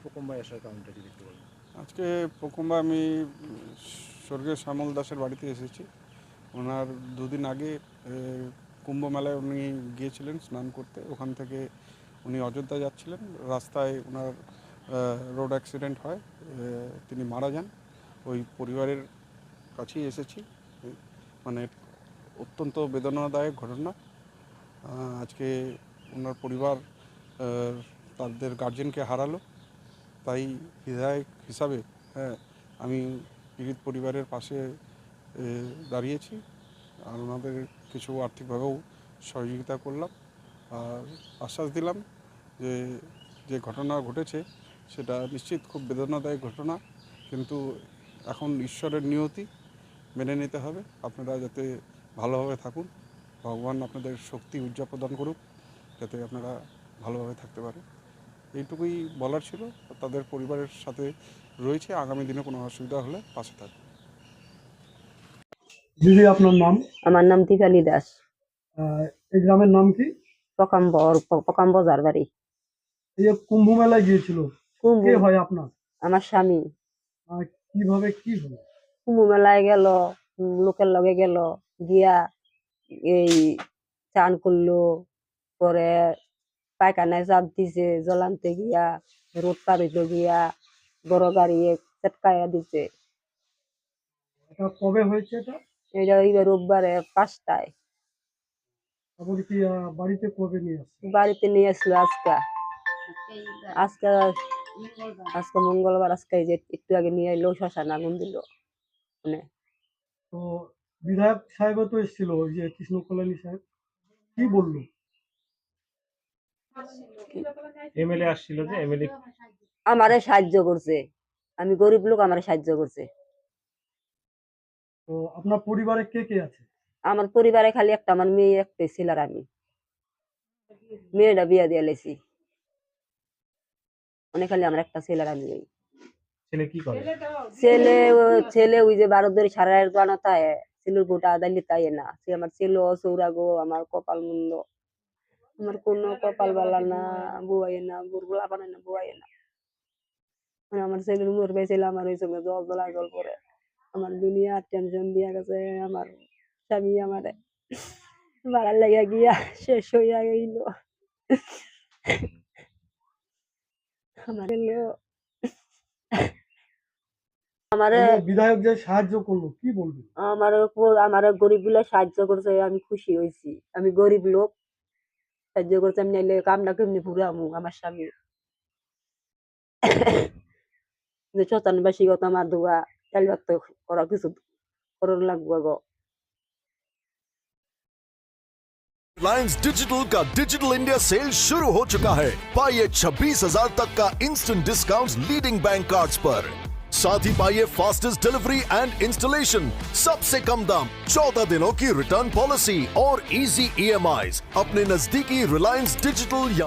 প্রকম্বায় আসার কারণটা যদি একটু বলেন। আজকে প্রকম্বা আমি স্বর্গীয় শ্যামল দাসের বাড়িতে এসেছি। ওনার দুদিন আগে কুম্ভ মেলায় উনি গিয়েছিলেন স্নান করতে। ওখান থেকে উনি অযোধ্যা যাচ্ছিলেন, রাস্তায় ওনার রোড অ্যাক্সিডেন্ট হয়, তিনি মারা যান। ওই পরিবারের কাছেই এসেছি। মানে অত্যন্ত বেদনাদায়ক ঘটনা। আজকে ওনার পরিবার তাদের গার্জেনকে হারালো, তাই বিধায়ক হিসাবে আমি পীড়িত পরিবারের পাশে দাঁড়িয়েছি আর ওনাদের কিছু আর্থিকভাবেও সহযোগিতা করলাম আর আশ্বাস দিলাম যে যে ঘটনা ঘটেছে সেটা নিশ্চিত খুব বেদনাদায়ক ঘটনা, কিন্তু এখন ঈশ্বরের নিয়তি মেনে নিতে হবে। আপনারা যাতে ভালোভাবে থাকুন, ভগবান আপনাদের শক্তি উর্জা প্রদান করুক যাতে আপনারা ভালোভাবে থাকতে পারেন, এইটুকুই বলার ছিল। তাদের পরিবারের সাথে রয়েছে, আগামী দিনে কোনো অসুবিধা হলে পাশে থাকবে। দিদি আপনার নাম? আমার নাম দীপালি দাস। এই গ্রামের নাম কি? পকাম বাজার বাড়ি। এই যে কুম্ভ মেলায় গিয়েছিল, কুম্ভ কে হয় আপনার? আমার স্বামী। কিভাবে কি হলো? কুম্ভ মেলায় গেল, লোকের লগে গেল, গিয়া এই চান করলো, পরে পায়খানায় চাপ দিছে, জলান্তে গিয়া রোড পার হইতে গিয়া বড় গাড়ি চেটকাইয়া দিছে। এটা কবে হয়েছে? এটা হইবে রোববারে 5টায়। তারপরে কি বাড়িতে কবে নিয়ে আসছে? বাড়িতে নিয়ে আসলো আজকে আজকে আজকে মঙ্গলবার। আজকে এই যে একটু আগে নিয়ে এলো, শ্মশান আগুন দিল। মানে তো বিধায়ক সাহেবও তো এসেছিল, ওই যে কৃষ্ণ কল্যাণী সাহেব, কি বললো? এমএলএ আসছিল, যে এমএলএ আমারে সাহায্য করছে, আমি গরিব লোক, আমারে সাহায্য করছে। তো আপনার পরিবারে কে কে আছে? আমার পরিবারে খালি একটা, আমার মেয়ে একটা ছিল, আর আমি। মেয়েটা বিয়া দিয়ে লেছি, অনেক খালি আমার একটা ছেলে আর আমি। ছেলে কি করে? ছেলে ওই যে ভারতের সারা বানাতা ছেলের গোটা আদালি তাই না, সে আমার ছেলে সৌরাগো, আমার কপাল মন্দ, আমার কোনো কপাল বালা না, বুয়াই না, বুরগুলা বানায় না, বুয়াই না। আমার ছেলের উমর পেয়েছিল, আমার ওই সঙ্গে জল দোলা জল পরে আমার দুনিয়া টেনশন দিয়া গেছে। আমার স্বামী আমারে বাড়ার লাগিয়া গিয়া শেষ হইয়া গেল। আমার আমারে বিধায়ক যে সাহায্য করলো, কি বলবেন? আমার গরিব গুলা সাহায্য করছে, আমি খুশি হয়েছি। আমি গরিব লোক, সাহায্য করছে। আমি নাইলে কামনা কেমনি ফুরামু। আমার স্বামী যে শতানবাসীগত আমার দোয়া চাইলে করা কিছু করণ লাগবো গো। रिलायंस डिजिटल का डिजिटल इंडिया सेल शुरू हो चुका है। पाइए 26,000 तक का instant discount leading bank cards पर। साथ ही पाइए फास्टेस्ट डिलीवरी एंड इंस्टॉलेशन, सबसे कम दाम, 14 दिनों की रिटर्न पॉलिसी और इजी EMIs। अपने नजदीकी रिलायंस डिजिटल या